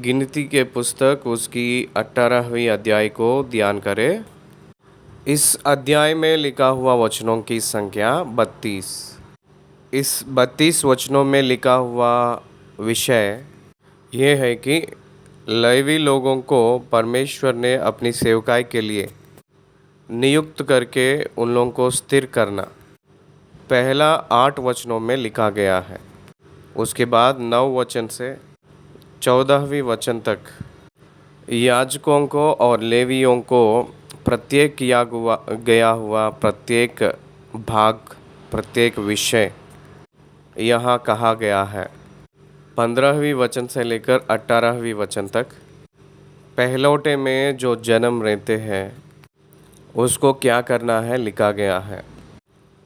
गिनती के पुस्तक उसकी 18वीं अध्याय को ध्यान करें। इस अध्याय में लिखा हुआ वचनों की संख्या 32। इस 32 वचनों में लिखा हुआ विषय ये है कि लेवी लोगों को परमेश्वर ने अपनी सेवकाई के लिए नियुक्त करके उन लोगों को स्थिर करना पहला 8 वचनों में लिखा गया है। उसके बाद 9 वचन से 14वीं वचन तक याजकों को और लेवियों को प्रत्येक किया गया हुआ प्रत्येक भाग, प्रत्येक विषय यहाँ कहा गया है। 15वीं वचन से लेकर 18वीं वचन तक पहलौटे में जो जन्म रहते हैं उसको क्या करना है लिखा गया है।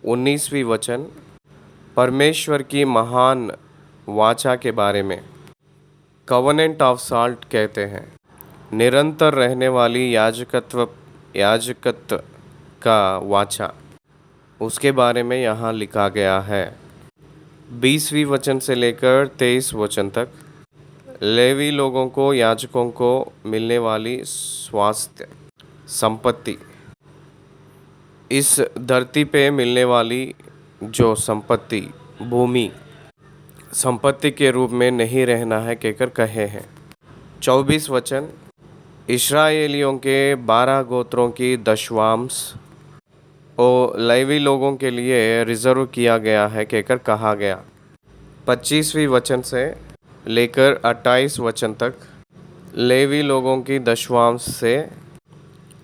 19वीं वचन परमेश्वर की महान वाचा के बारे में, कवनेंट ऑफ साल्ट कहते हैं, निरंतर रहने वाली याजकत्व का वाचा, उसके बारे में यहाँ लिखा गया है। 20वीं वचन से लेकर 23 वचन तक लेवी लोगों को, याजकों को मिलने वाली स्वास्थ्य संपत्ति, इस धरती पे मिलने वाली जो संपत्ति भूमि संपत्ति के रूप में नहीं रहना है कहकर कहे हैं। 24 वचन इस्राएलियों के 12 गोत्रों की दशवांश और लेवी लोगों के लिए रिजर्व किया गया है कहकर कहा गया। 25वीं वचन से लेकर 28 वचन तक लेवी लोगों की दशवांश से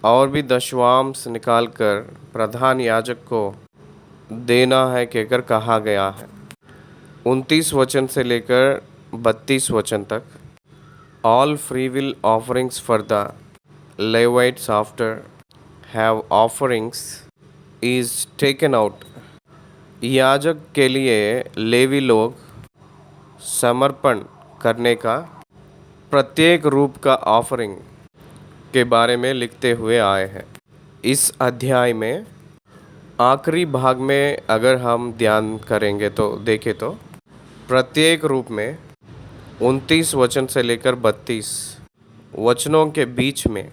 और भी दशवांश निकालकर प्रधान याजक को देना है कहकर कहा गया है। 29 वचन से लेकर 32 वचन तक all free will offerings for the Levites after have offerings is taken out. याजक के लिए लेवी लोग समर्पण करने का प्रत्येक रूप का ऑफरिंग के बारे में लिखते हुए आए हैं। इस अध्याय में आखिरी भाग में अगर हम ध्यान करेंगे तो देखें तो प्रत्येक रूप में 29 वचन से लेकर 32 वचनों के बीच में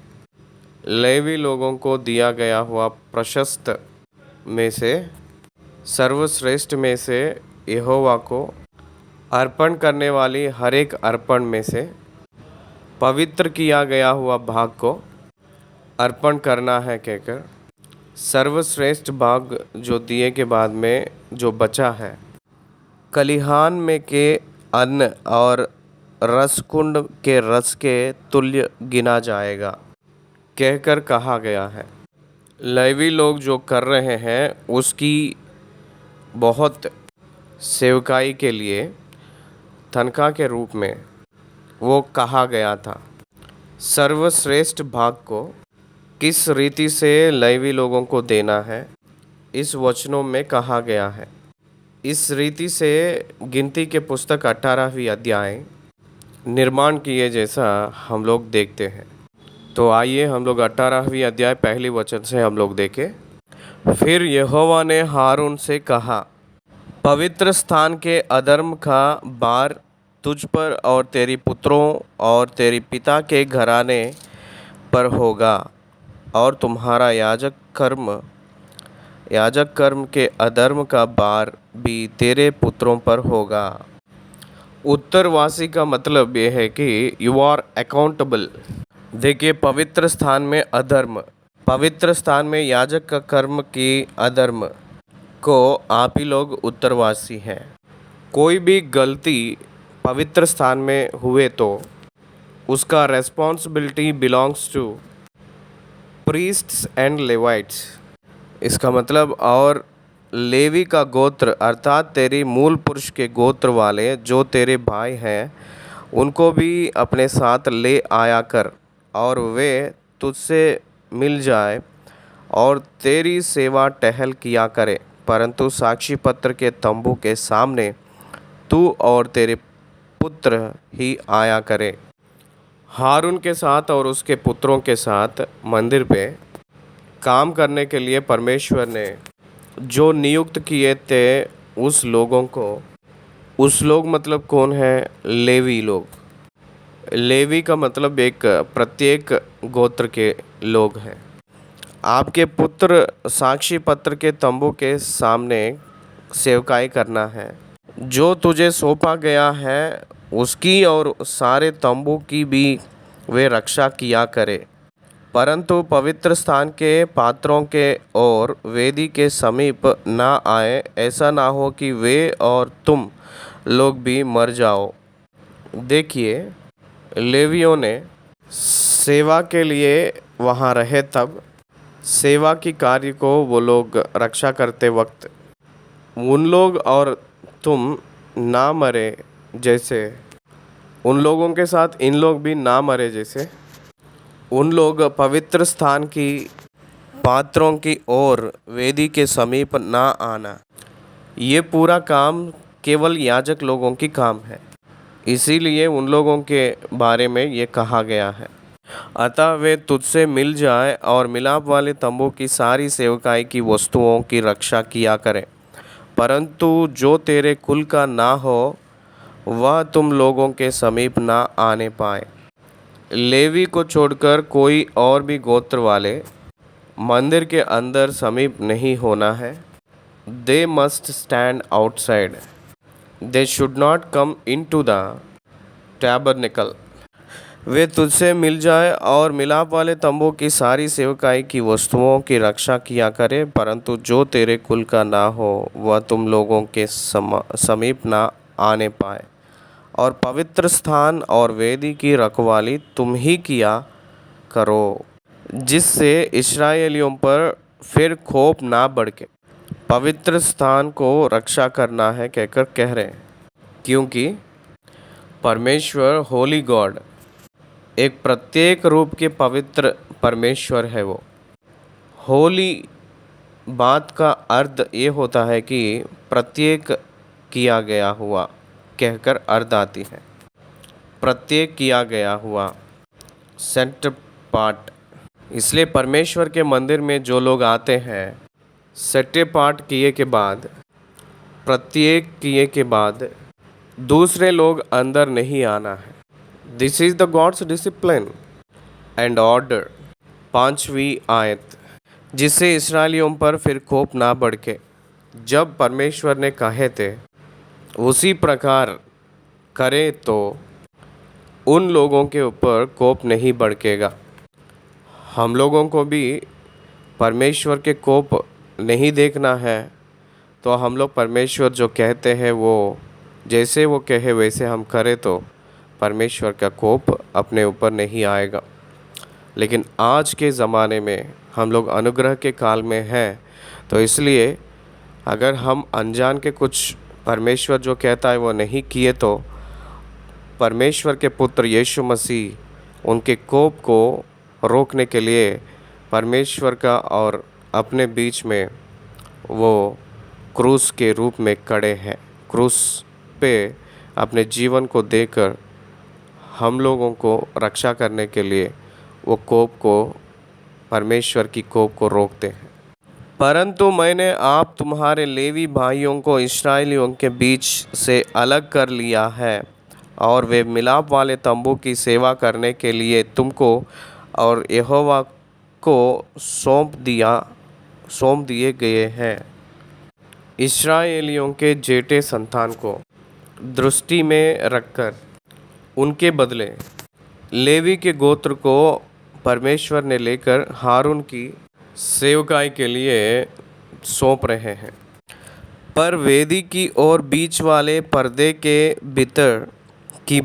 लेवी लोगों को दिया गया हुआ प्रशस्त में से, सर्वश्रेष्ठ में से, यहोवा को अर्पण करने वाली हर एक अर्पण में से पवित्र किया गया हुआ भाग को अर्पण करना है कहकर सर्वश्रेष्ठ भाग जो दिए के बाद में जो बचा है कलिहान में के अन्न और रसकुंड के रस के तुल्य गिना जाएगा कहकर कहा गया है। लेवी लोग जो कर रहे हैं उसकी बहुत सेवकाई के लिए तनख्वाह के रूप में वो कहा गया था। सर्वश्रेष्ठ भाग को किस रीति से लेवी लोगों को देना है इस वचनों में कहा गया है। इस रीति से गिनती के पुस्तक 18वीं अध्याय निर्माण किए जैसा हम लोग देखते हैं। तो आइए हम लोग 18वीं अध्याय पहली वचन से हम लोग देखें। फिर यहोवा ने हारून से कहा, पवित्र स्थान के अधर्म का भार तुझ पर और तेरी पुत्रों और तेरे पिता के घराने पर होगा, और तुम्हारा याजक कर्म के अधर्म का भार भी तेरे पुत्रों पर होगा। उत्तरवासी का मतलब यह है कि यू आर अकाउंटेबल। देखिए, पवित्र स्थान में अधर्म, पवित्र स्थान में याजक का कर्म की अधर्म को आप ही लोग उत्तरवासी हैं। कोई भी गलती पवित्र स्थान में हुए तो उसका responsibility belongs to priests and Levites. इसका मतलब और लेवी का गोत्र अर्थात तेरी मूल पुरुष के गोत्र वाले जो तेरे भाई हैं उनको भी अपने साथ ले आया कर और वे तुझसे मिल जाए और तेरी सेवा टहल किया करे, परंतु साक्षी पत्र के तंबू के सामने तू और तेरे पुत्र ही आया करे। हारून के साथ और उसके पुत्रों के साथ मंदिर पे काम करने के लिए परमेश्वर ने जो नियुक्त किए थे उस लोगों को, उस लोग मतलब कौन है? लेवी लोग। लेवी का मतलब एक प्रत्येक गोत्र के लोग हैं। आपके पुत्र साक्षी पत्र के तंबू के सामने सेवकाई करना है। जो तुझे सौंपा गया है उसकी और सारे तंबू की भी वे रक्षा किया करे, परंतु पवित्र स्थान के पात्रों के और वेदी के समीप न आए, ऐसा ना हो कि वे और तुम लोग भी मर जाओ। देखिए, लेवियों ने सेवा के लिए वहाँ रहे, तब सेवा की कार्य को वो लोग रक्षा करते वक्त उन लोग और तुम ना मरे, जैसे उन लोगों के साथ इन लोग भी ना मरे, जैसे उन लोग पवित्र स्थान की पात्रों की ओर वेदी के समीप ना आना। ये पूरा काम केवल याजक लोगों की काम है, इसीलिए उन लोगों के बारे में ये कहा गया है। अतः वे तुझसे मिल जाए और मिलाप वाले तंबू की सारी सेवकाई की वस्तुओं की रक्षा किया करें, परंतु जो तेरे कुल का ना हो वह तुम लोगों के समीप ना आने पाए। लेवी को छोड़कर कोई और भी गोत्र वाले मंदिर के अंदर समीप नहीं होना है। They must stand outside, they should not come into the tabernacle. वे तुझसे मिल जाए और मिलाप वाले तंबू की सारी सेवकाई की वस्तुओं की रक्षा किया करे, परंतु जो तेरे कुल का ना हो वह तुम लोगों के समीप ना आने पाए। और पवित्र स्थान और वेदी की रखवाली तुम ही किया करो, जिससे इस्राएलियों पर फिर खौफ ना बढ़के। पवित्र स्थान को रक्षा करना है कहकर कह रहे हैं, क्योंकि परमेश्वर होली गॉड एक प्रत्येक रूप के पवित्र परमेश्वर है। वो होली बात का अर्थ ये होता है कि प्रत्येक किया गया हुआ कहकर अर्थ आती है। प्रत्येक किया गया हुआ, सेंट पार्ट। इसलिए परमेश्वर के मंदिर में जो लोग आते हैं, सेटे पार्ट किए के बाद, प्रत्येक किए के बाद दूसरे लोग अंदर नहीं आना है। This is the God's discipline and order. 5वीं आयत, जिससे इस्राएलियों पर फिर खौफ ना बढ़के। जब परमेश्वर ने कहे थे उसी प्रकार करे तो उन लोगों के ऊपर कोप नहीं भड़केगा। हम लोगों को भी परमेश्वर के कोप नहीं देखना है, तो हम लोग परमेश्वर जो कहते हैं वो जैसे वो कहे वैसे हम करें तो परमेश्वर का कोप अपने ऊपर नहीं आएगा। लेकिन आज के ज़माने में हम लोग अनुग्रह के काल में हैं, तो इसलिए अगर हम अनजान के कुछ परमेश्वर जो कहता है वो नहीं किए, तो परमेश्वर के पुत्र यीशु मसीह उनके कोप को रोकने के लिए परमेश्वर का और अपने बीच में वो क्रूस के रूप में खड़े हैं। क्रूस पे अपने जीवन को देकर हम लोगों को रक्षा करने के लिए वो कोप को, परमेश्वर की कोप को रोकते हैं। परंतु मैंने आप तुम्हारे लेवी भाइयों को इस्राएलियों के बीच से अलग कर लिया है, और वे मिलाप वाले तंबू की सेवा करने के लिए तुमको और यहोवा को सौंप दिए गए हैं। इस्राएलियों के जेठे संतान को दृष्टि में रखकर उनके बदले लेवी के गोत्र को परमेश्वर ने लेकर हारून की सेवकाई के लिए सौंप रहे हैं। पर वेदी की और बीच वाले पर्दे के भीतर की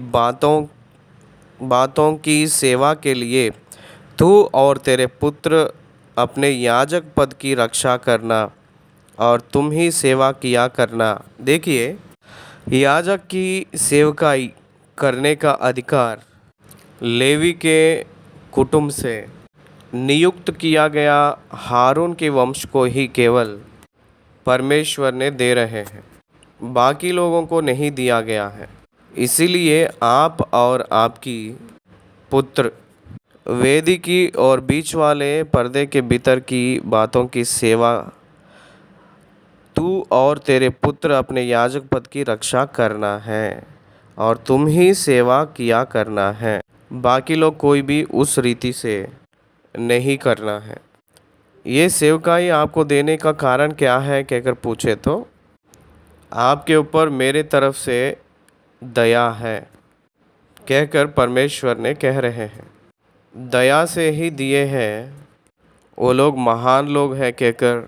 बातों की सेवा के लिए तू और तेरे पुत्र अपने याजक पद की रक्षा करना और तुम ही सेवा किया करना। देखिए, याजक की सेवकाई करने का अधिकार लेवी के कुटुंब से नियुक्त किया गया हारून के वंश को ही केवल परमेश्वर ने दे रहे हैं, बाकी लोगों को नहीं दिया गया है। इसीलिए आप और आपकी पुत्र वेदी की और बीच वाले पर्दे के भीतर की बातों की सेवा, तू और तेरे पुत्र अपने याजक पद की रक्षा करना है। और तुम ही सेवा किया करना है, बाकी लोग कोई भी उस रीति से नहीं करना है। ये सेवकाई आपको देने का कारण क्या है कहकर पूछे तो आपके ऊपर मेरे तरफ से दया है कहकर परमेश्वर ने कह रहे हैं। दया से ही दिए हैं, वो लोग महान लोग हैं कहकर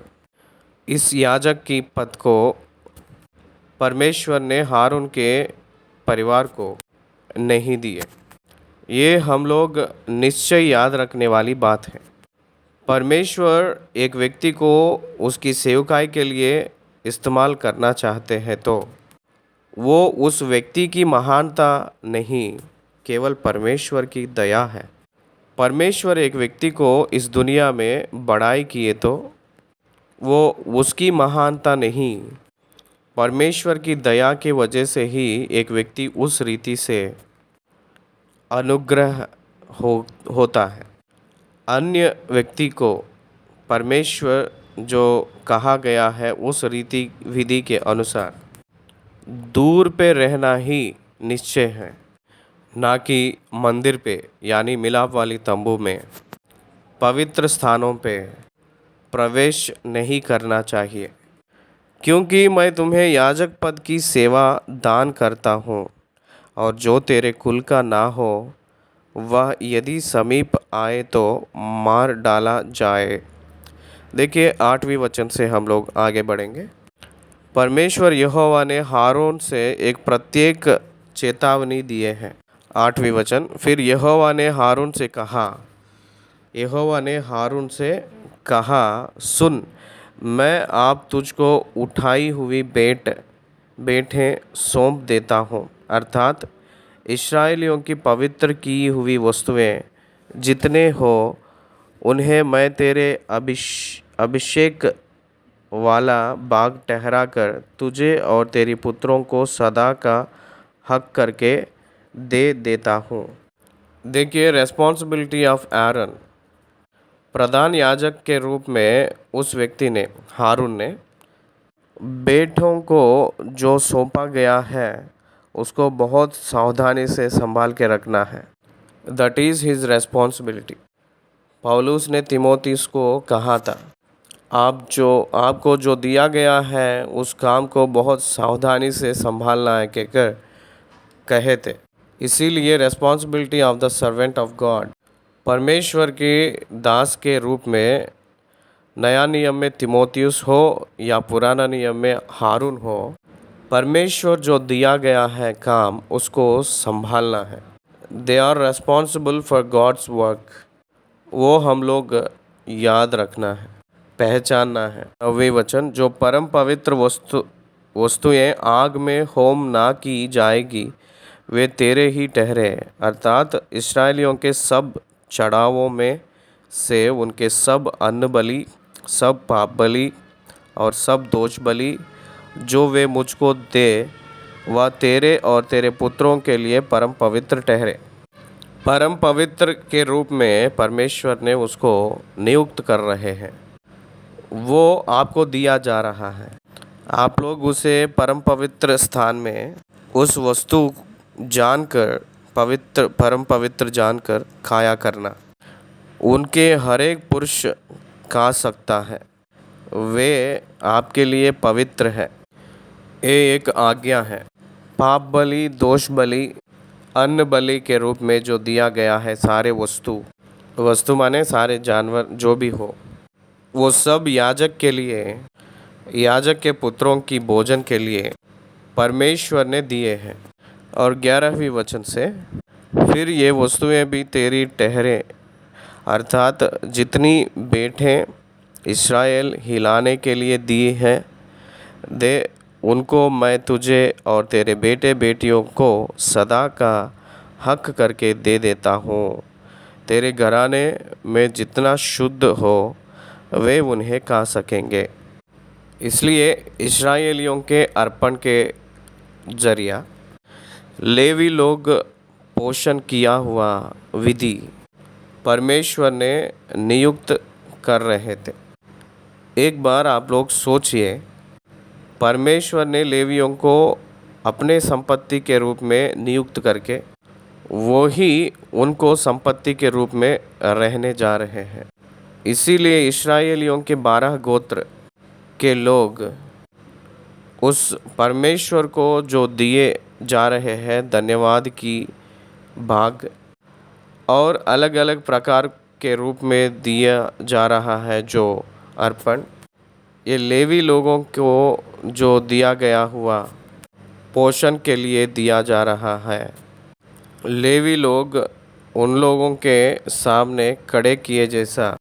इस याजक की पद को परमेश्वर ने हारून के परिवार को नहीं दिए। ये हम लोग निश्चय याद रखने वाली बात है। परमेश्वर एक व्यक्ति को उसकी सेवकाई के लिए इस्तेमाल करना चाहते हैं तो वो उस व्यक्ति की महानता नहीं, केवल परमेश्वर की दया है। परमेश्वर एक व्यक्ति को इस दुनिया में बड़ाई किए तो वो उसकी महानता नहीं, परमेश्वर की दया की वजह से ही एक व्यक्ति उस रीति से अनुग्रह होता है। अन्य व्यक्ति को परमेश्वर जो कहा गया है उस रीति विधि के अनुसार दूर पे रहना ही निश्चय है, ना कि मंदिर पे यानी मिलाप वाली तंबू में पवित्र स्थानों पे प्रवेश नहीं करना चाहिए। क्योंकि मैं तुम्हें याजक पद की सेवा दान करता हूँ, और जो तेरे कुल का ना हो वह यदि समीप आए तो मार डाला जाए। देखिए 8वें वचन से हम लोग आगे बढ़ेंगे। परमेश्वर यहोवा ने हारून से एक प्रत्येक चेतावनी दिए हैं। 8वें वचन, फिर यहोवा ने हारून से कहा, सुन, मैं आप तुझको उठाई हुई बेटें सौंप देता हूँ, अर्थात इस्राएलियों की पवित्र की हुई वस्तुएं जितने हो उन्हें मैं तेरे अभिषेक वाला बाग ठहरा कर तुझे और तेरी पुत्रों को सदा का हक करके दे देता हूँ। देखिए रेस्पॉन्सिबिलिटी ऑफ एरन, प्रधान याजक के रूप में उस व्यक्ति ने, हारून ने, बेटों को जो सौंपा गया है उसको बहुत सावधानी से संभाल के रखना है। That is his responsibility. पौलुस ने तीमुथियुस को कहा था, आपको जो दिया गया है उस काम को बहुत सावधानी से संभालना है कहकर कहे थे। इसीलिए responsibility of the servant of God, परमेश्वर के दास के रूप में, नया नियम में तीमुथियुस हो या पुराना नियम में हारून हो, परमेश्वर जो दिया गया है काम उसको संभालना है। They are responsible for God's work, वो हम लोग याद रखना है, पहचानना है। 9वें वचन, जो परम पवित्र वस्तुएं आग में होम ना की जाएगी वे तेरे ही ठहरे, अर्थात इस्राएलियों के सब चढ़ावों में से उनके सब अन्न बलि, सब पाप बलि और सब दोष बलि जो वे मुझको दे वह तेरे और तेरे पुत्रों के लिए परम पवित्र ठहरे। परम पवित्र के रूप में परमेश्वर ने उसको नियुक्त कर रहे हैं, वो आपको दिया जा रहा है। आप लोग उसे परम पवित्र स्थान में उस वस्तु जानकर परम पवित्र जानकर खाया करना। उनके हर एक पुरुष खा सकता है, वे आपके लिए पवित्र है। ये एक आज्ञा है। पाप बलि, दोष बलि, अन्न बलि के रूप में जो दिया गया है, सारे वस्तु माने सारे जानवर जो भी हो, वो सब याजक के लिए, याजक के पुत्रों की भोजन के लिए परमेश्वर ने दिए हैं। और 11वें वचन से, फिर ये वस्तुएं भी तेरी ठहरे, अर्थात जितनी बेटें इस्राएल हिलाने के लिए दी हैं दे उनको मैं तुझे और तेरे बेटे बेटियों को सदा का हक करके दे देता हूँ। तेरे घराने में जितना शुद्ध हो वे उन्हें खा सकेंगे। इसलिए इस्राएलियों के अर्पण के जरिया लेवी लोग पोषण किया हुआ विधि परमेश्वर ने नियुक्त कर रहे थे। एक बार आप लोग सोचिए, परमेश्वर ने लेवियों को अपने संपत्ति के रूप में नियुक्त करके वो ही उनको संपत्ति के रूप में रहने जा रहे हैं। इसीलिए इस्राएलियों के 12 गोत्र के लोग उस परमेश्वर को जो दिए जा रहे हैं धन्यवाद की भाग और अलग अलग प्रकार के रूप में दिया जा रहा है जो अर्पण, ये लेवी लोगों को जो दिया गया हुआ पोषण के लिए दिया जा रहा है। लेवी लोग उन लोगों के सामने खड़े किए जैसा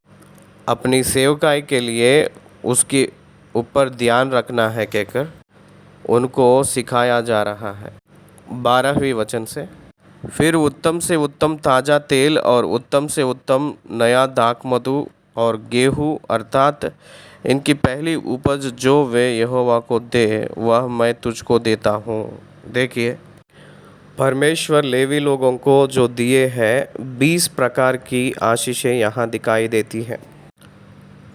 अपनी सेवकाई के लिए उसके ऊपर ध्यान रखना है कहकर उनको सिखाया जा रहा है। 12वें वचन फिर उत्तम से उत्तम ताज़ा तेल और उत्तम से उत्तम नया दाख मधु और गेहूँ अर्थात इनकी पहली उपज जो वे यहोवा को दे वह मैं तुझको देता हूँ। देखिए, परमेश्वर लेवी लोगों को जो दिए हैं 20 प्रकार की आशीषें यहाँ दिखाई देती हैं।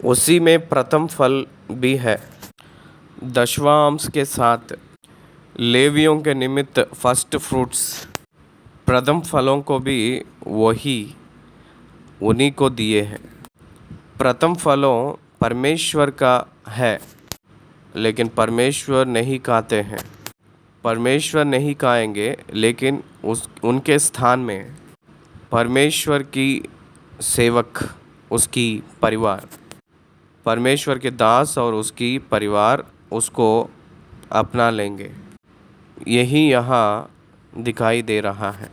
उसी में प्रथम फल भी है। 10वां अंश के साथ लेवियों के निमित्त फर्स्ट फ्रूट्स प्रथम फलों को भी वही उन्हीं को दिए हैं। प्रथम फलों परमेश्वर का है, लेकिन परमेश्वर नहीं खाते हैं। परमेश्वर नहीं खाएंगे, लेकिन उनके स्थान में परमेश्वर की सेवक, उसकी परिवार, परमेश्वर के दास और उसकी परिवार उसको अपना लेंगे। यही यहाँ दिखाई दे रहा है।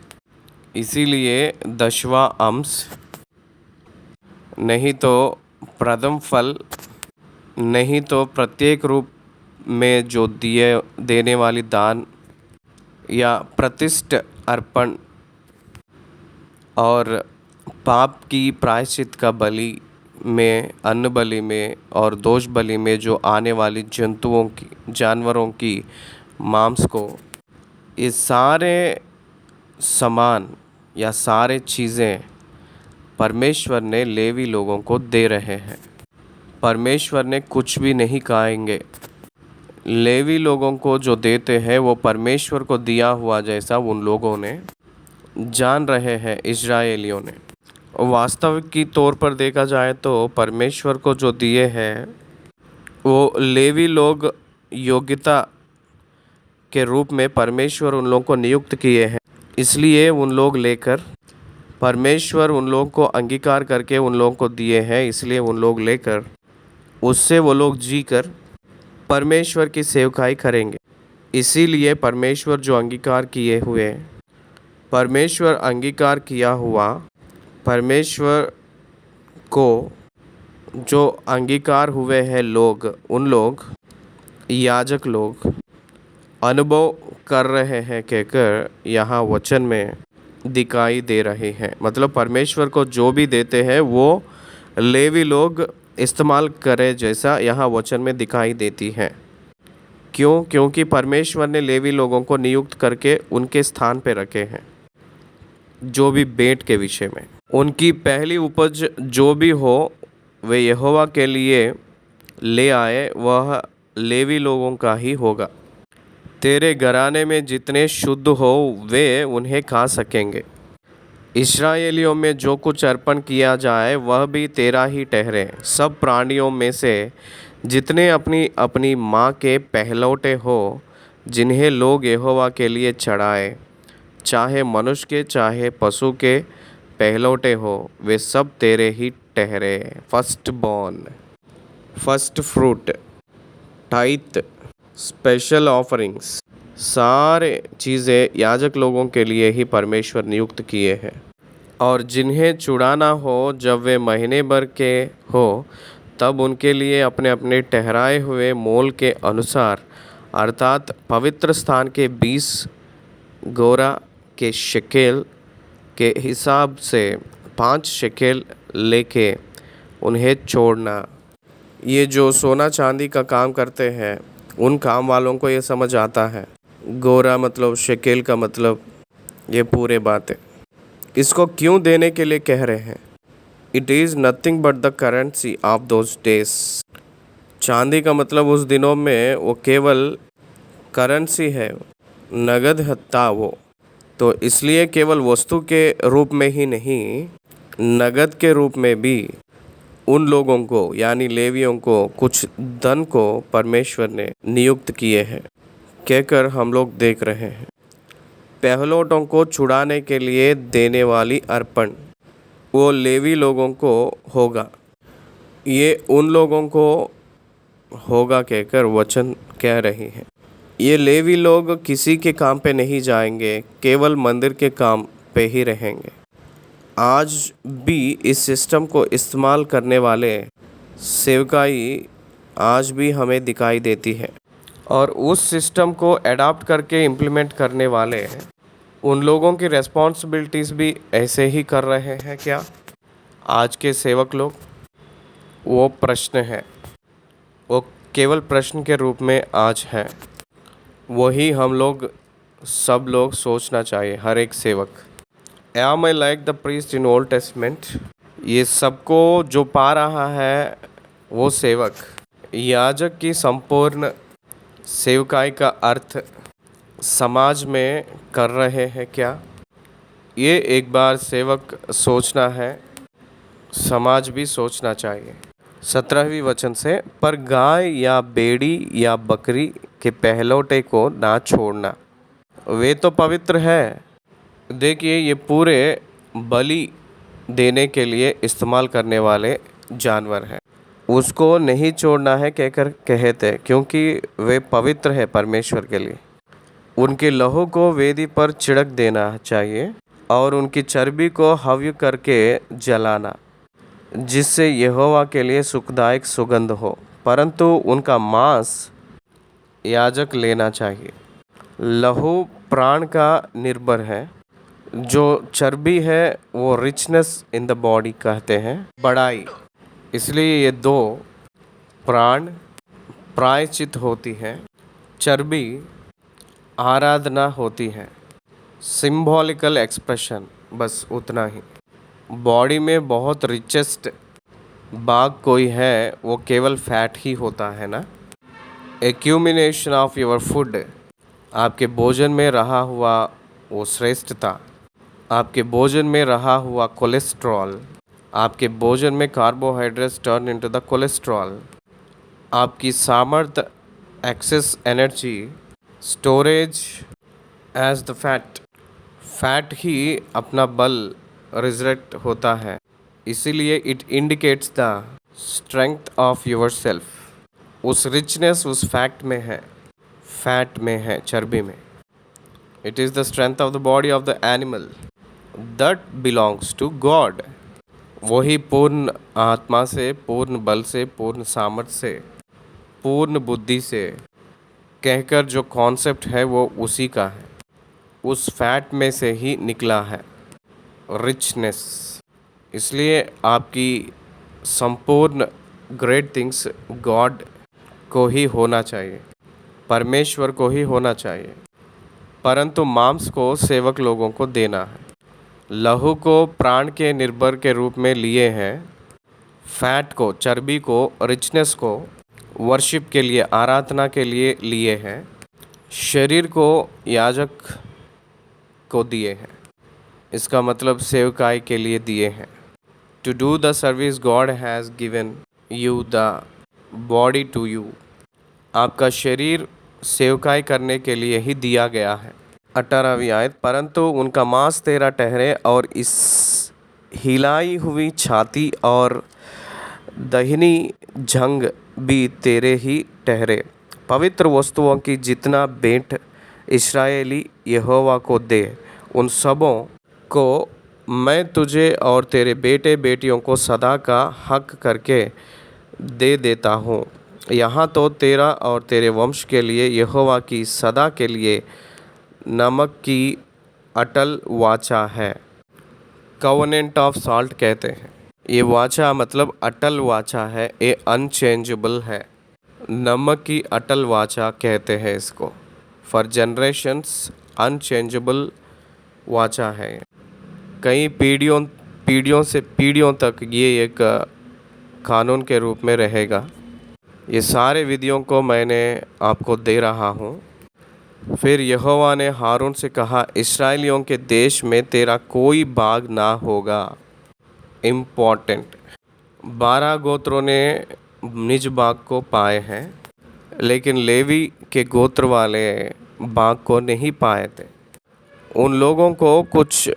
इसीलिए 10वां अंश नहीं तो प्रथम फल, नहीं तो प्रत्येक रूप में जो देने वाली दान या प्रतिष्ठ अर्पण और पाप की प्रायश्चित का बलि में, अन्न बलि में और दोष बलि में जो आने वाली जंतुओं की, जानवरों की मांस को, ये सारे सामान या सारे चीज़ें परमेश्वर ने लेवी लोगों को दे रहे हैं। परमेश्वर ने कुछ भी नहीं खाएंगे। लेवी लोगों को जो देते हैं वो परमेश्वर को दिया हुआ जैसा उन लोगों ने जान रहे हैं, इस्राएलियों ने। वास्तविक की तौर पर देखा जाए तो परमेश्वर को जो दिए हैं वो लेवी लोग योग्यता के रूप में परमेश्वर उन लोगों को नियुक्त किए हैं। इसलिए उन लोग लेकर, परमेश्वर उन लोगों को अंगीकार करके उन लोगों को दिए हैं, इसलिए उन लोग लेकर उससे वो लोग जी कर परमेश्वर की सेवकाई करेंगे। इसीलिए परमेश्वर जो अंगीकार किए हुए, परमेश्वर अंगीकार किया हुआ, परमेश्वर को जो अंगीकार हुए हैं लोग, उन लोग याजक लोग अनुभव कर रहे हैं कहकर यहाँ वचन में दिखाई दे रहे हैं। मतलब परमेश्वर को जो भी देते हैं वो लेवी लोग इस्तेमाल करें जैसा यहाँ वचन में दिखाई देती है। क्यों? क्योंकि परमेश्वर ने लेवी लोगों को नियुक्त करके उनके स्थान पे रखे हैं। जो भी भेंट के विषय में उनकी पहली उपज जो भी हो वे यहोवा के लिए ले आए, वह लेवी लोगों का ही होगा। तेरे घराने में जितने शुद्ध हो वे उन्हें खा सकेंगे। इस्राएलियों में जो कुछ अर्पण किया जाए वह भी तेरा ही ठहरे। सब प्राणियों में से जितने अपनी अपनी माँ के पहलौटे हो, जिन्हें लोग यहोवा के लिए चढ़ाए, चाहे मनुष्य के चाहे पशु के पहलौटे हो, वे सब तेरे ही ठहरे। First born, first fruit, tithe, special offerings, सारे चीज़ें याजक लोगों के लिए ही परमेश्वर नियुक्त किए हैं। और जिन्हें छुड़ाना हो जब वे महीने भर के हो, तब उनके लिए अपने अपने ठहराए हुए मोल के अनुसार, अर्थात पवित्र स्थान के 20 गोरा के शेकेल के हिसाब से 5 शेकेल लेके उन्हें छोड़ना। ये जो सोना चांदी का काम करते हैं उन काम वालों को ये समझ आता है। गोरा मतलब, शेकेल का मतलब, ये पूरे बातें इसको क्यों देने के लिए कह रहे हैं। It is nothing but the currency of those days. चांदी का मतलब उस दिनों में वो केवल करेंसी है, नगद हत्ता वो। तो इसलिए केवल वस्तु के रूप में ही नहीं, नगद के रूप में भी उन लोगों को यानी लेवियों को कुछ धन को परमेश्वर ने नियुक्त किए हैं, कहकर हम लोग देख रहे हैं। पहलौठों को छुड़ाने के लिए देने वाली अर्पण वो लेवी लोगों को होगा, ये उन लोगों को होगा कहकर वचन कह रही है। ये लेवी लोग किसी के काम पे नहीं जाएंगे, केवल मंदिर के काम पे ही रहेंगे। आज भी इस सिस्टम को इस्तेमाल करने वाले सेवकाई आज भी हमें दिखाई देती है, और उस सिस्टम को एडाप्ट करके इम्प्लीमेंट करने वाले उन लोगों की रेस्पॉन्सिबिलिटीज़ भी ऐसे ही कर रहे हैं क्या आज के सेवक लोग? वो प्रश्न है, वो केवल प्रश्न के रूप में आज है। वही हम लोग सब लोग सोचना चाहिए, हर एक सेवक। Am I like the priest in Old Testament? ये सबको जो पा रहा है वो सेवक, याजक की संपूर्ण सेवकाई का अर्थ समाज में कर रहे हैं क्या? ये एक बार सेवक सोचना है, समाज भी सोचना चाहिए। 17वीं वचन से, पर गाय या बेड़ी या बकरी के पहलौठे को ना छोड़ना, वे तो पवित्र है। देखिए, ये पूरे बलि देने के लिए इस्तेमाल करने वाले जानवर हैं, उसको नहीं छोड़ना है कहकर कहते, क्योंकि वे पवित्र है परमेश्वर के लिए। उनके लहू को वेदी पर छिड़क देना चाहिए और उनकी चर्बी को हव्य करके जलाना, जिससे यहोवा के लिए सुखदायक सुगंध हो, परंतु उनका मांस याजक लेना चाहिए। लहू प्राण का निर्भर है, जो चर्बी है वो रिचनेस इन द बॉडी कहते हैं, बढ़ाई। इसलिए ये दो, प्राण प्रायश्चित होती है, चर्बी आराधना होती है, सिंबॉलिकल एक्सप्रेशन, बस उतना ही। बॉडी में बहुत रिचेस्ट भाग कोई है वो केवल फैट ही होता है ना। एक्यूमिनेशन ऑफ योर फूड, आपके भोजन में रहा हुआ वो श्रेष्ठता, आपके भोजन में रहा हुआ कोलेस्ट्रॉल, आपके भोजन में carbohydrates turn into the cholesterol, आपकी सामर्थ्य, excess energy, storage as the fat, fat ही अपना बल रिजरेक्ट होता है। इसीलिए it indicates the strength of yourself. उस रिचनेस उस फैक्ट में है, फैट में है, चर्बी में। It is the strength of the body of the animal that belongs to God. वही पूर्ण आत्मा से, पूर्ण बल से, पूर्ण सामर्थ्य से, पूर्ण बुद्धि से कहकर जो कॉन्सेप्ट है वो उसी का है, उस फैट में से ही निकला है रिचनेस। इसलिए आपकी संपूर्ण ग्रेट थिंग्स गॉड को ही होना चाहिए, परमेश्वर को ही होना चाहिए, परंतु मांस को सेवक लोगों को देना है। लहू को प्राण के निर्भर के रूप में लिए हैं, फैट को, चर्बी को, रिचनेस को वर्शिप के लिए, आराधना के लिए लिए हैं, शरीर को याजक को दिए हैं। इसका मतलब सेवकाई के लिए दिए हैं। To do the service God has given you the body to you. आपका शरीर सेवकाई करने के लिए ही दिया गया है। 18वीं आयत, परंतु उनका मांस तेरा ठहरे और इस हिलाई हुई छाती और दहिनी जंग भी तेरे ही ठहरे। पवित्र वस्तुओं की जितना भेंट इस्राएली यहोवा को दे, उन सबों को मैं तुझे और तेरे बेटे बेटियों को सदा का हक करके दे देता हूँ। यहाँ तो तेरा और तेरे वंश के लिए यहोवा की सदा के लिए नमक की अटल वाचा है। कवनेंट ऑफ सॉल्ट कहते हैं। ये वाचा मतलब अटल वाचा है, ये अनचेंजेबल है। नमक की अटल वाचा कहते हैं इसको। फॉर जनरेशन्स अनचेंजेबल वाचा है। कई पीढ़ियों से पीढ़ियों तक ये एक कानून के रूप में रहेगा। ये सारे विधियों को मैंने आपको दे रहा हूँ फिर यहोवा ने हारून से कहा, इस्राएलियों के देश में तेरा कोई भाग ना होगा। इम्पोर्टेंट, 12 गोत्रों ने निज भाग को पाए हैं, लेकिन लेवी के गोत्र वाले भाग को नहीं पाए थे। उन लोगों को कुछ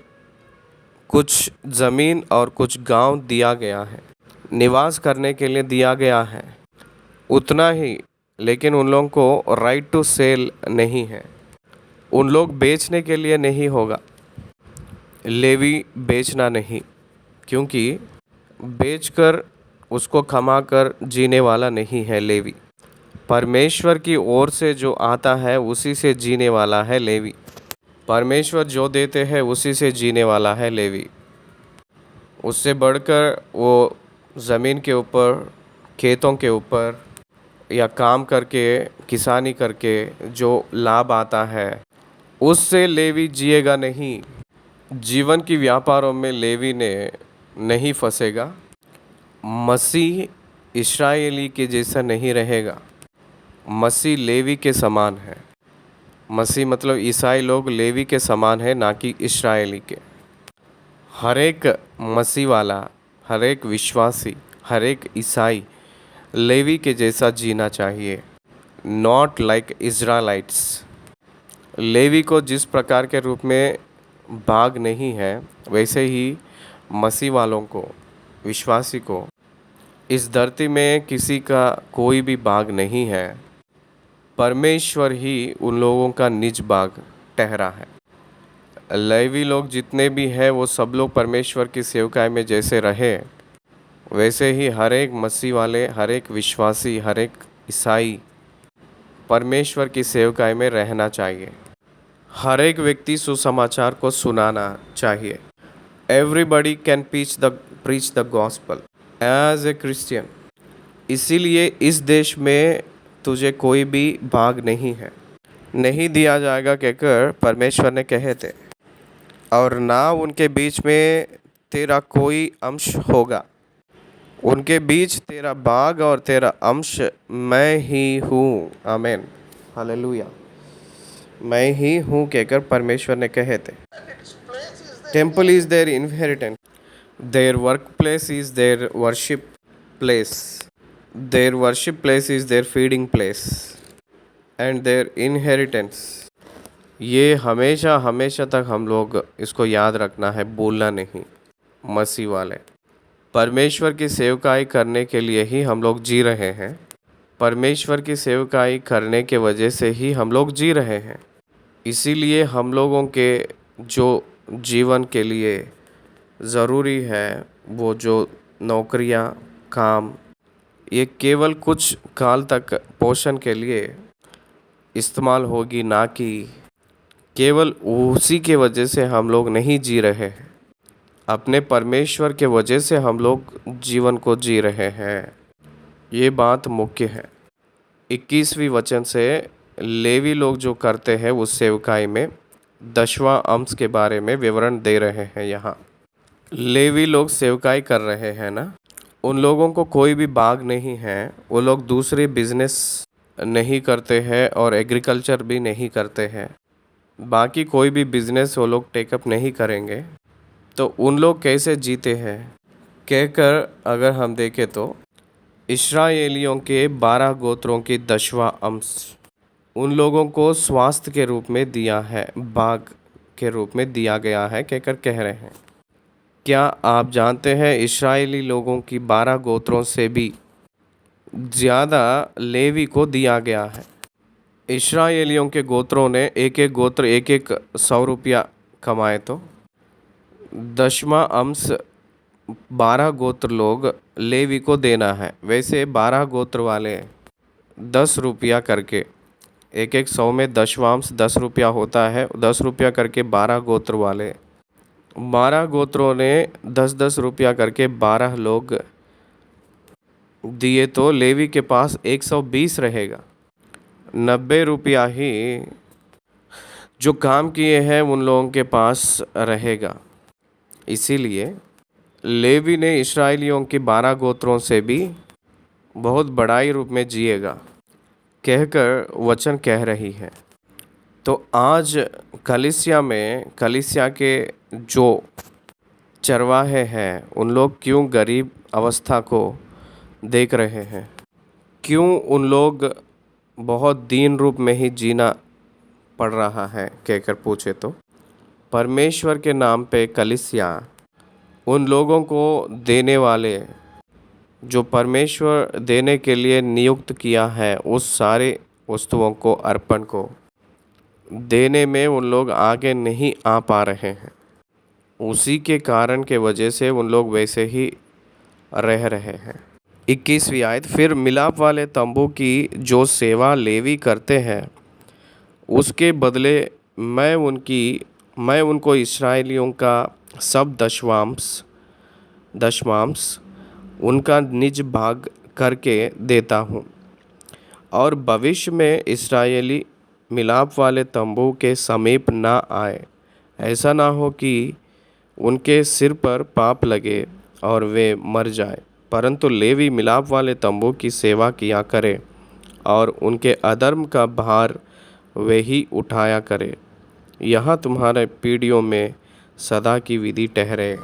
कुछ ज़मीन और कुछ गांव दिया गया है, निवास करने के लिए दिया गया है, उतना ही। लेकिन उन लोगों को राइट टू सेल नहीं है। उन लोग बेचने के लिए नहीं होगा। लेवी बेचना नहीं, क्योंकि बेचकर उसको कमाकर जीने वाला नहीं है लेवी। परमेश्वर की ओर से जो आता है उसी से जीने वाला है लेवी। परमेश्वर जो देते हैं उसी से जीने वाला है लेवी। उससे बढ़कर वो ज़मीन के ऊपर, खेतों के ऊपर या काम करके, किसानी करके जो लाभ आता है उससे लेवी जिएगा नहीं। जीवन की व्यापारों में लेवी ने नहीं फंसेगा। मसीह इस्राएली के जैसा नहीं रहेगा। मसीह लेवी के समान है। मसीह मतलब ईसाई लोग लेवी के समान है, ना कि इस्राएली के। हर एक मसीह वाला, हर एक विश्वासी, हर एक ईसाई लेवी के जैसा जीना चाहिए, नॉट लाइक इज़राइलाइट्स। लेवी को जिस प्रकार के रूप में भाग नहीं है, वैसे ही मसीह वालों को, विश्वासी को इस धरती में किसी का कोई भी भाग नहीं है। परमेश्वर ही उन लोगों का निज भाग ठहरा है। लेवी लोग जितने भी हैं वो सब लोग परमेश्वर की सेवकाई में जैसे रहे, वैसे ही हर एक मसीह वाले, हर एक विश्वासी, हर एक ईसाई परमेश्वर की सेवकाई में रहना चाहिए। हर एक व्यक्ति सुसमाचार को सुनाना चाहिए। Everybody can preach the gospel as a Christian. इसीलिए इस देश में तुझे कोई भी भाग नहीं है, नहीं दिया जाएगा कहकर परमेश्वर ने कहे थे, और ना उनके बीच में तेरा कोई अंश होगा। उनके बीच तेरा भाग और तेरा अंश मैं ही हूँ। आमीन, हालेलुया। मैं ही हूँ कहकर परमेश्वर ने कहे थे। Temple is their inheritance, their work place is their worship place, their worship place is their feeding place and their inheritance. ये हमेशा हमेशा तक हम लोग इसको याद रखना है, बोलना नहीं। मसीह वाले परमेश्वर की सेवकाई करने के लिए ही हम लोग जी रहे हैं। परमेश्वर की सेवकाई करने के वजह से ही हम लोग जी रहे हैं। इसीलिए हम लोगों के जो जीवन के लिए ज़रूरी है, वो जो नौकरियां, काम, ये केवल कुछ काल तक पोषण के लिए इस्तेमाल होगी, ना कि केवल उसी के वजह से हम लोग नहीं जी रहे हैं। अपने परमेश्वर के वजह से हम लोग जीवन को जी रहे हैं। ये बात मुख्य है। 21वीं वचन से लेवी लोग जो करते हैं उस सेवकाई में 10वां अंश के बारे में विवरण दे रहे हैं। यहाँ लेवी लोग सेवकाई कर रहे हैं ना, उन लोगों को कोई भी भाग नहीं है। वो लोग दूसरे बिजनेस नहीं करते हैं और एग्रीकल्चर भी नहीं करते हैं। बाकी कोई भी बिजनेस वो लोग टेकअप नहीं करेंगे। तो उन लोग कैसे जीते हैं कहकर अगर हम देखें तो इस्राएलियों के 12 गोत्रों की 10वां अंश उन लोगों को स्वास्थ्य के रूप में दिया है, भाग के रूप में दिया गया है कहकर कह रहे हैं। क्या आप जानते हैं इस्राएली लोगों की 12 गोत्रों से भी ज़्यादा लेवी को दिया गया है। इस्राएलियों के गोत्रों ने एक एक गोत्र एक एक 100 रुपया कमाए, तो 10वां अंश 12 गोत्र लोग लेवी को देना है। वैसे 12 गोत्र वाले 10 रुपया करके, एक एक 100 में 10वां अंश 10 रुपया होता है। 10 रुपया करके 12 गोत्र वाले, 12 गोत्रों ने 10-10 रुपया करके 12 लोग दिए, तो लेवी के पास 120 रहेगा। 90 रुपया ही जो काम किए हैं उन लोगों के पास रहेगा। इसीलिए लेवी ने इस्राएलियों के 12 गोत्रों से भी बहुत बड़ाई रूप में जिएगा कहकर वचन कह रही है। तो आज कलीसिया के जो चरवाहे हैं उन लोग क्यों गरीब अवस्था को देख रहे हैं? क्यों उन लोग बहुत दीन रूप में ही जीना पड़ रहा है कहकर पूछे तो परमेश्वर के नाम पे कलीसिया उन लोगों को देने वाले जो परमेश्वर देने के लिए नियुक्त किया है उस सारे वस्तुओं को अर्पण को देने में उन लोग आगे नहीं आ पा रहे हैं। उसी के कारण के वजह से उन लोग वैसे ही रह रहे हैं। 21वीं आयत, फिर मिलाप वाले तंबू की जो सेवा लेवी करते हैं उसके बदले मैं उनको इस्राएलियों का सब दशमांश उनका निज भाग करके देता हूँ। और भविष्य में इस्राएली मिलाप वाले तंबू के समीप ना आए, ऐसा ना हो कि उनके सिर पर पाप लगे और वे मर जाए, परंतु लेवी मिलाप वाले तंबू की सेवा किया करे और उनके अधर्म का भार वे ही उठाया करे। यहाँ तुम्हारे पीढ़ियों में सदा की विधि ठहरे।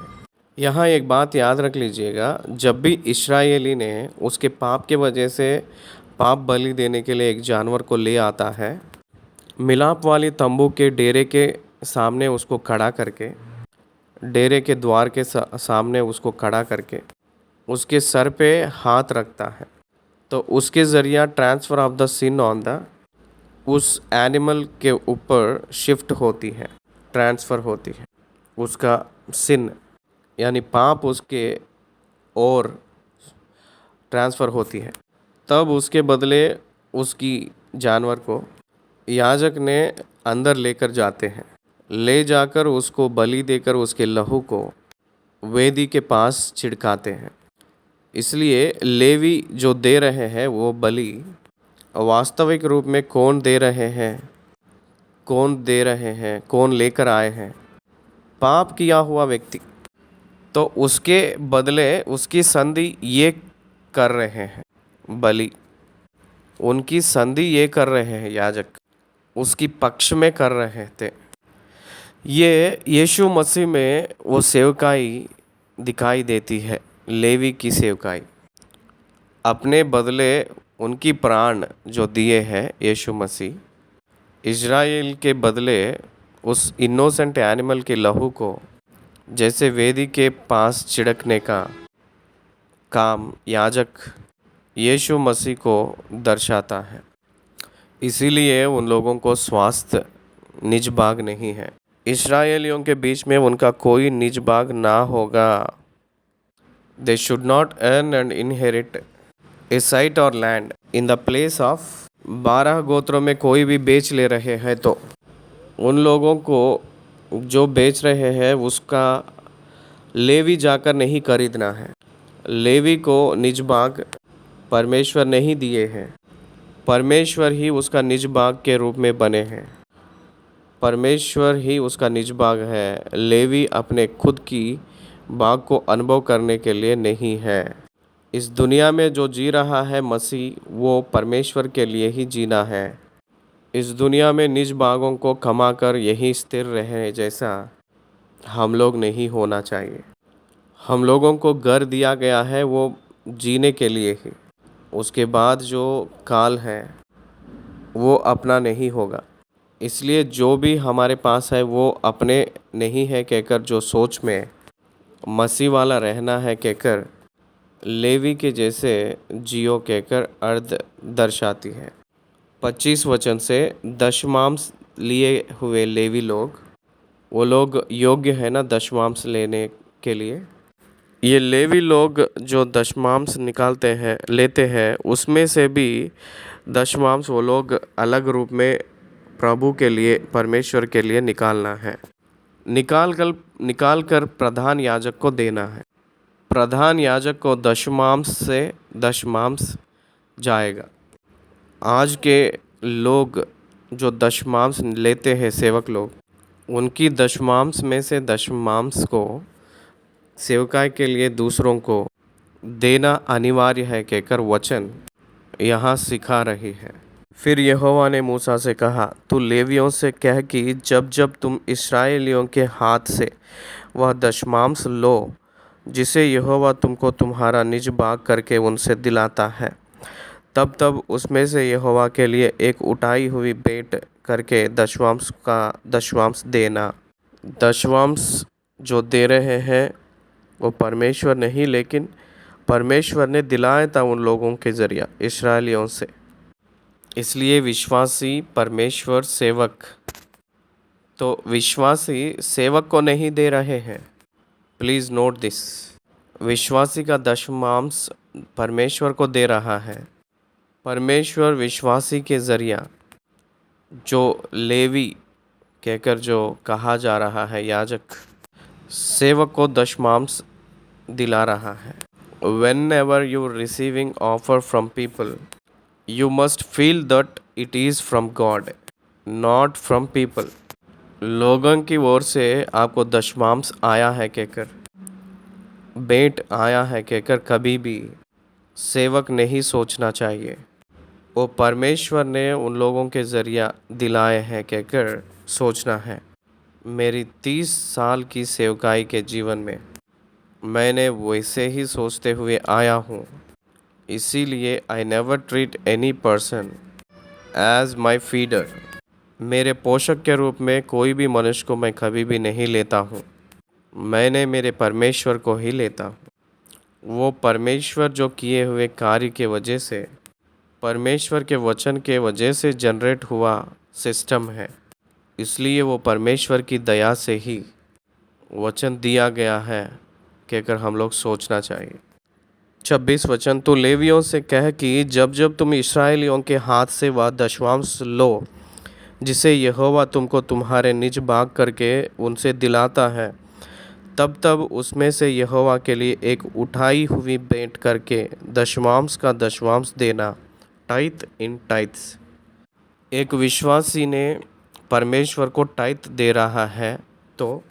यहाँ एक बात याद रख लीजिएगा, जब भी इस्राएली ने उसके पाप के वजह से पाप बलि देने के लिए एक जानवर को ले आता है, मिलाप वाली तंबू के डेरे के सामने उसको खड़ा करके, डेरे के द्वार के सामने उसको खड़ा करके उसके सर पे हाथ रखता है, तो उसके ज़रिया transfer of the sin on the उस एनिमल के ऊपर शिफ्ट होती है, ट्रांसफ़र होती है उसका सिन यानी पाप उसके और ट्रांसफ़र होती है। तब उसके बदले उसकी जानवर को याजक ने अंदर लेकर जाते हैं, ले जाकर उसको बलि देकर उसके लहू को वेदी के पास छिड़काते हैं। इसलिए लेवी जो दे रहे हैं वो बलि वास्तविक रूप में कौन दे रहे हैं, कौन लेकर आए हैं? पाप किया हुआ व्यक्ति। तो उसके बदले उसकी संधि ये कर रहे हैं, बलि उनकी संधि ये कर रहे हैं, याजक उसकी पक्ष में कर रहे थे। ये यीशु मसीह में वो सेवकाई दिखाई देती है, लेवी की सेवकाई। अपने बदले उनकी प्राण जो दिए हैं यीशु मसीह, इज़राइल के बदले उस इनोसेंट एनिमल के लहू को जैसे वेदी के पास छिड़कने का काम याजक यीशु मसीह को दर्शाता है। इसीलिए उन लोगों को स्वास्थ्य निज भाग नहीं है। इस्राएलियों के बीच में उनका कोई निज भाग ना होगा। They should not earn and inherit a site और land in the place of 12 गोत्रों में कोई भी बेच ले रहे हैं तो उन लोगों को जो बेच रहे हैं उसका लेवी जाकर नहीं खरीदना है। लेवी को निज भाग परमेश्वर नहीं दिए हैं, परमेश्वर ही उसका निज भाग के रूप में बने हैं, परमेश्वर ही उसका निज भाग है। लेवी अपने खुद की भाग को अनुभव करने के लिए नहीं है। इस दुनिया में जो जी रहा है मसीह, वो परमेश्वर के लिए ही जीना है। इस दुनिया में निज भागों को कमा कर यहीं स्थिर रहे जैसा हम लोग नहीं होना चाहिए। हम लोगों को घर दिया गया है वो जीने के लिए ही, उसके बाद जो काल है वो अपना नहीं होगा। इसलिए जो भी हमारे पास है वो अपने नहीं है कहकर, जो सोच में मसीह वाला रहना है कहकर, लेवी के जैसे जियो कहकर अर्थ दर्शाती है। 25 वचन से दशमांश लिए हुए लेवी लोग, वो लोग योग्य है ना दशमांश लेने के लिए? ये लेवी लोग जो दशमांश लेते हैं उसमें से भी दशमांश वो लोग अलग रूप में प्रभु के लिए, परमेश्वर के लिए निकालना है। निकाल कर प्रधान याजक को देना है। प्रधान याजक को दशमांश जाएगा। आज के लोग जो दशमांश लेते हैं, सेवक लोग, उनकी दशमांश में से दशमांश को सेवकाई के लिए दूसरों को देना अनिवार्य है कहकर वचन यहाँ सिखा रही है। फिर यहोवा ने मूसा से कहा, तू लेवियों से कह कि जब जब तुम इस्राएलियों के हाथ से वह दशमांश लो जिसे यहोवा तुमको तुम्हारा निज भाग करके उनसे दिलाता है, तब तब उसमें से यहोवा के लिए एक उठाई हुई भेंट करके दशमांश का दशमांश देना। दशमांश जो दे रहे हैं वो परमेश्वर नहीं, लेकिन परमेश्वर ने दिलाया था उन लोगों के ज़रिया इस्राएलियों से। इसलिए विश्वासी परमेश्वर सेवक तो विश्वासी सेवक को नहीं दे रहे हैं। Please note this. विश्वासी का दशमांश परमेश्वर को दे रहा है। परमेश्वर विश्वासी के ज़रिया जो लेवी कहकर जो कहा जा रहा है याजक, सेवक को दशमांश दिला रहा है। Whenever you receiving offer from people, you must feel that it is from God, not from people. लोगों की ओर से आपको दशमांश आया है कहकर, भेंट आया है कहकर कभी भी सेवक नहीं सोचना चाहिए। वो परमेश्वर ने उन लोगों के ज़रिया दिलाए हैं कहकर सोचना है। मेरी 30 साल की सेवकाई के जीवन में मैंने वैसे ही सोचते हुए आया हूँ। इसीलिए I never treat any person as my feeder. मेरे पोषक के रूप में कोई भी मनुष्य को मैं कभी भी नहीं लेता हूँ। मैंने मेरे परमेश्वर को ही लेता हूँ। वो परमेश्वर जो किए हुए कार्य के वजह से, परमेश्वर के वचन के वजह से जनरेट हुआ सिस्टम है। इसलिए वो परमेश्वर की दया से ही वचन दिया गया है कहकर हम लोग सोचना चाहिए। 26 वचन, तो लेवियों से कह कि जब जब तुम इस्राएलियों के हाथ से वह दशमांश लो जिसे यहोवा तुमको तुम्हारे निज भाग करके उनसे दिलाता है, तब तब उसमें से यहोवा के लिए एक उठाई हुई भेंट करके दशमांश का दशमांश देना। टाइथ इन टाइथ्स। एक विश्वासी ने परमेश्वर को टाइथ दे रहा है, तो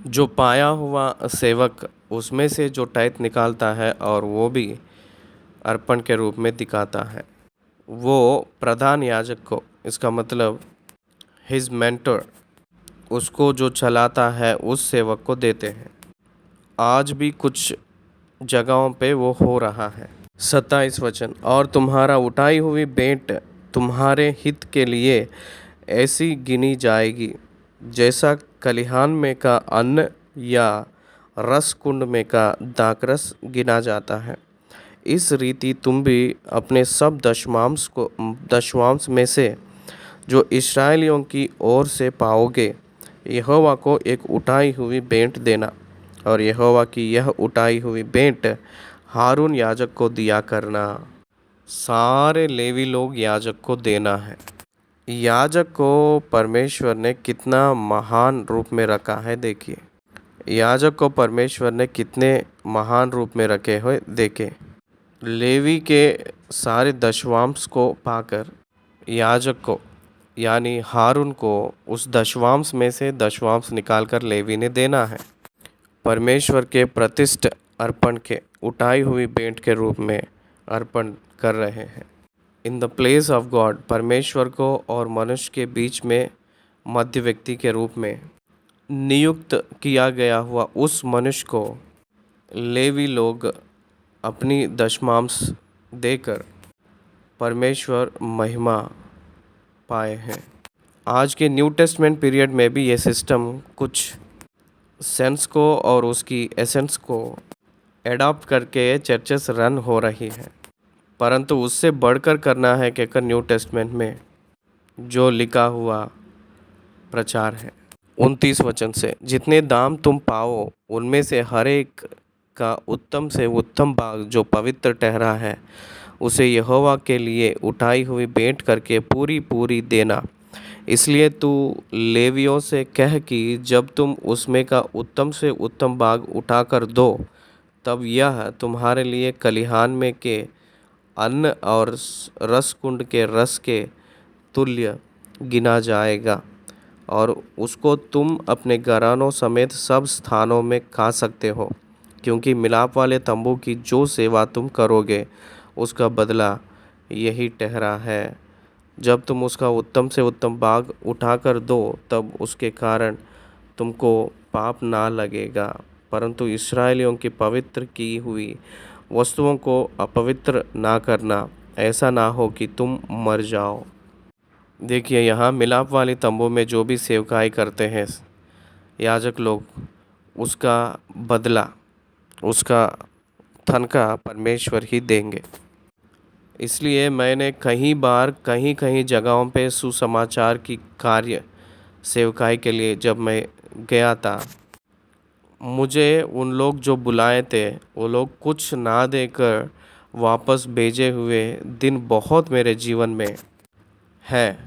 जो पाया हुआ सेवक उसमें से जो टाइथ निकालता है और वो भी अर्पण के रूप में दिखाता है, वो प्रधान याजक को, इसका मतलब हिज मेंटर, उसको जो चलाता है उस सेवक को देते हैं। आज भी कुछ जगहों पे वो हो रहा है। 27 वचन, और तुम्हारा उठाई हुई भेंट तुम्हारे हित के लिए ऐसी गिनी जाएगी जैसा खलिहान में का अन्न या रस कुंड में का दाखरस गिना जाता है। इस रीति तुम भी अपने सब दशमांश में से जो इस्राएलियों की ओर से पाओगे, यहोवा को एक उठाई हुई भेंट देना, और यहोवा की यह उठाई हुई भेंट हारून याजक को दिया करना। सारे लेवी लोग याजक को देना है। याजक को परमेश्वर ने कितना महान रूप में रखा है। देखिए, याजक को परमेश्वर ने कितने महान रूप में रखे हुए देखे। लेवी के सारे दशमांश को पाकर याजक को यानी हारून को उस दशमांश में से दशमांश निकालकर लेवी ने देना है। परमेश्वर के प्रतिष्ठ अर्पण के उठाई हुई भेंट के रूप में अर्पण कर रहे हैं। इन द प्लेस ऑफ गॉड, परमेश्वर को और मनुष्य के बीच में मध्य व्यक्ति के रूप में नियुक्त किया गया हुआ उस मनुष्य को लेवी लोग अपनी दशमांश देकर परमेश्वर महिमा पाए हैं। आज के न्यू टेस्टमेंट पीरियड में भी ये सिस्टम कुछ सेंस को और उसकी एसेंस को एडॉप्ट करके चर्चेस रन हो रही हैं, परंतु उससे बढ़कर करना है कहकर न्यू टेस्टमेंट में जो लिखा हुआ प्रचार है। 29 वचन से, जितने दाम तुम पाओ उनमें से हर एक का उत्तम से उत्तम भाग जो पवित्र ठहरा है उसे यहोवा के लिए उठाई हुई भेंट करके पूरी पूरी देना। इसलिए तू लेवियों से कह कि जब तुम उसमें का उत्तम से उत्तम भाग उठाकर दो, तब यह तुम्हारे लिए खलिहान में के अन्न और रस कुंड के रस के तुल्य गिना जाएगा, और उसको तुम अपने घरानों समेत सब स्थानों में खा सकते हो, क्योंकि मिलाप वाले तंबू की जो सेवा तुम करोगे उसका बदला यही ठहरा है। जब तुम उसका उत्तम से उत्तम भाग उठाकर दो तब उसके कारण तुमको पाप ना लगेगा, परंतु इस्राएलियों की पवित्र की हुई वस्तुओं को अपवित्र ना करना, ऐसा ना हो कि तुम मर जाओ। देखिए यहाँ मिलाप वाली तंबू में जो भी सेवकाई करते हैं याजक लोग, उसका बदला, उसका तनख्वाह परमेश्वर ही देंगे। इसलिए मैंने कई बार कहीं कहीं जगहों पे सुसमाचार की कार्य सेवकाई के लिए जब मैं गया था, मुझे उन लोग जो बुलाए थे वो लोग कुछ ना देकर वापस भेजे हुए दिन बहुत मेरे जीवन में है।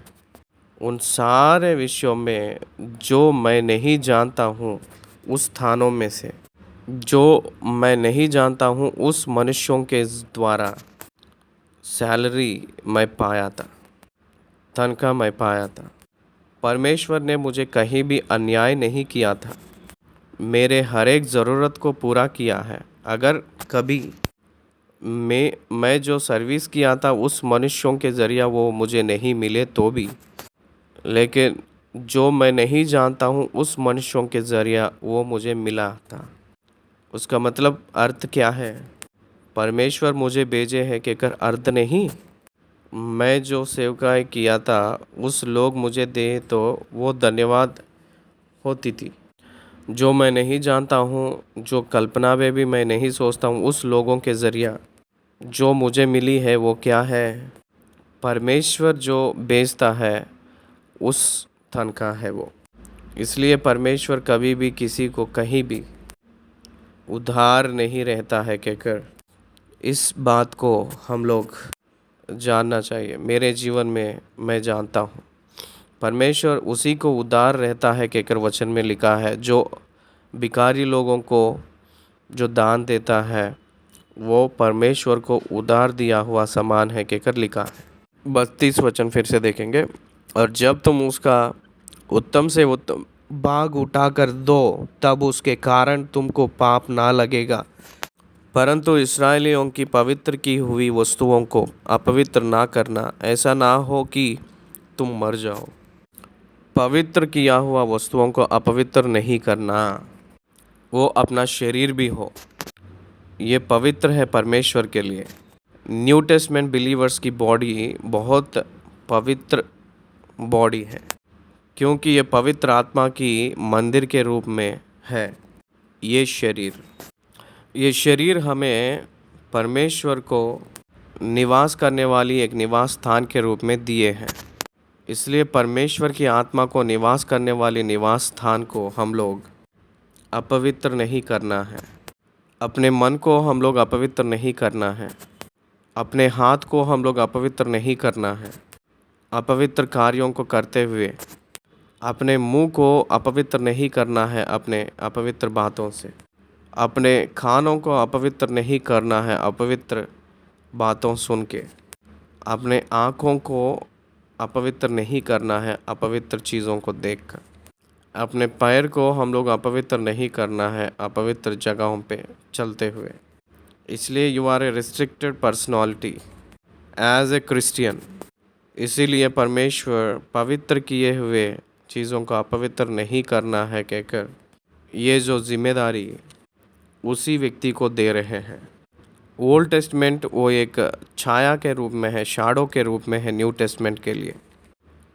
उन सारे विषयों में जो मैं नहीं जानता हूँ, उस स्थानों में से जो मैं नहीं जानता हूँ, उस मनुष्यों के द्वारा सैलरी मैं पाया था, तनख्वाह मैं पाया था। परमेश्वर ने मुझे कहीं भी अन्याय नहीं किया था, मेरे हर एक ज़रूरत को पूरा किया है। अगर कभी मैं जो सर्विस किया था उस मनुष्यों के ज़रिए वो मुझे नहीं मिले तो भी, लेकिन जो मैं नहीं जानता हूँ उस मनुष्यों के ज़रिए वो मुझे मिला था। उसका मतलब अर्थ क्या है? परमेश्वर मुझे भेजे है कहकर अर्थ नहीं। मैं जो सेवकाई किया था उस लोग मुझे दे तो वो धन्यवाद होती थी। जो मैं नहीं जानता हूँ, जो कल्पना में भी मैं नहीं सोचता हूँ, उस लोगों के ज़रिए जो मुझे मिली है वो क्या है? परमेश्वर जो भेजता है उस तनख्वाह है वो। इसलिए परमेश्वर कभी भी किसी को कहीं भी उधार नहीं रहता है कहकर इस बात को हम लोग जानना चाहिए। मेरे जीवन में मैं जानता हूँ परमेश्वर उसी को उधार रहता है कहकर वचन में लिखा है। जो भिखारी लोगों को जो दान देता है वो परमेश्वर को उधार दिया हुआ सामान है कहकर लिखा है। 32 वचन फिर से देखेंगे। और जब तुम उसका उत्तम से उत्तम भाग उठाकर दो तब उसके कारण तुमको पाप ना लगेगा, परंतु इस्राएलियों की पवित्र की हुई वस्तुओं को अपवित्र ना करना, ऐसा ना हो कि तुम मर जाओ। पवित्र किया हुआ वस्तुओं को अपवित्र नहीं करना, वो अपना शरीर भी हो, ये पवित्र है परमेश्वर के लिए। न्यू टेस्टमेंट बिलीवर्स की बॉडी बहुत पवित्र बॉडी है, क्योंकि ये पवित्र आत्मा की मंदिर के रूप में है। ये शरीर हमें परमेश्वर को निवास करने वाली एक निवास स्थान के रूप में दिए हैं। इसलिए परमेश्वर की आत्मा को निवास करने वाले निवास स्थान को हम लोग अपवित्र नहीं करना है। अपने मन को हम लोग अपवित्र नहीं करना है। अपने हाथ को हम लोग अपवित्र नहीं करना है। अपवित्र कार्यों को करते हुए अपने मुंह को अपवित्र नहीं करना है। अपने अपवित्र बातों से अपने खानों को अपवित्र नहीं करना है। अपवित्र बातों सुन के अपने आँखों को अपवित्र नहीं करना है। अपवित्र चीज़ों को देखकर अपने पैर को हम लोग अपवित्र नहीं करना है अपवित्र जगहों पे चलते हुए। इसलिए you are a restricted personality as a Christian. इसीलिए परमेश्वर पवित्र किए हुए चीज़ों को अपवित्र नहीं करना है कहकर ये जो जिम्मेदारी उसी व्यक्ति को दे रहे हैं। ओल्ड टेस्टमेंट वो एक छाया के रूप में है, शैडो के रूप में है। न्यू टेस्टमेंट के लिए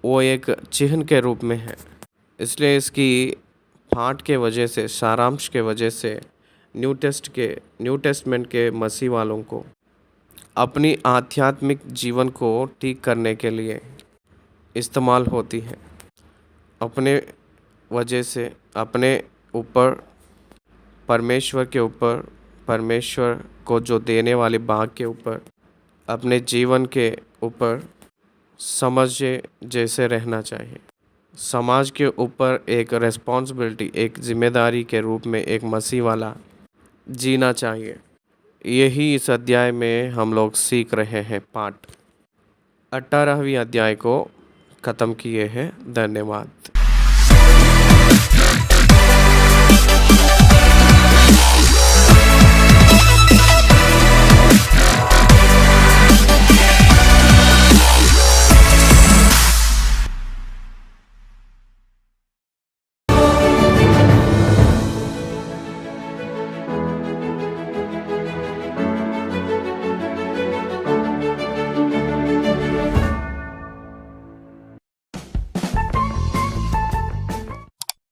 वो एक चिन्ह के रूप में है। इसलिए इसकी पाठ के वजह से, सारांश के वजह से न्यू टेस्टमेंट के मसीह वालों को अपनी आध्यात्मिक जीवन को ठीक करने के लिए इस्तेमाल होती है। अपने वजह से अपने ऊपर परमेश्वर के ऊपर, परमेश्वर को जो देने वाले भाग के ऊपर, अपने जीवन के ऊपर समझे जैसे रहना चाहिए। समाज के ऊपर एक रिस्पॉन्सिबिलिटी, एक जिम्मेदारी के रूप में एक मसीह वाला जीना चाहिए। यही इस अध्याय में हम लोग सीख रहे हैं। पाठ 18वीं अध्याय को ख़त्म किए हैं। धन्यवाद।